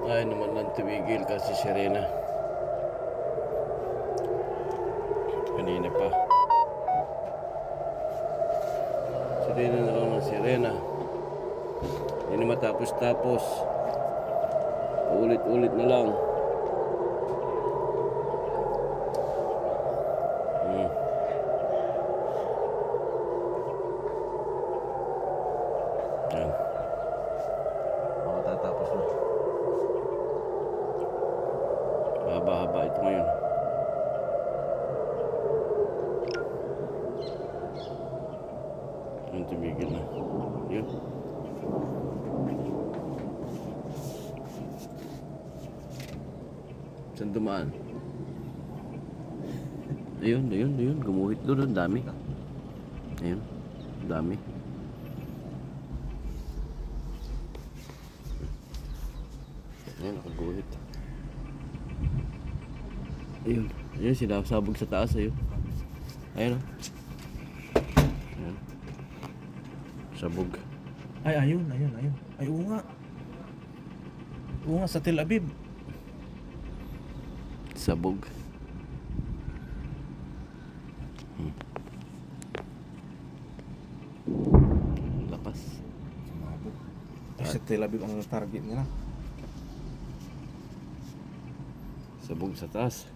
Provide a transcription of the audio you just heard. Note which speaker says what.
Speaker 1: Ay naman lang tumigil kasi sirena. Kanina pa. Sirena na lang ng sirena. Hindi na matapos-tapos. Ulit-ulit na lang. Yan. Matatapos na. Haba-haba ito ngayon. Yung tumigil na. Yun. Saan dumaan? Ayun. Gumuhit doon. Ang dami. Ayun. Ang dami. Ayun, nakaguhit. Ayun. Ayun, sinasabog sa taas. Ayun. Ayun, oh. Ayun. Sabog.
Speaker 2: Ay, ayun. Ay, oo nga. Oo nga, sa Tel Aviv.
Speaker 1: Sabog. Lakas.
Speaker 2: Sumabog. Ay, sa Tel Aviv ang target nila.
Speaker 1: Sabog sa taas.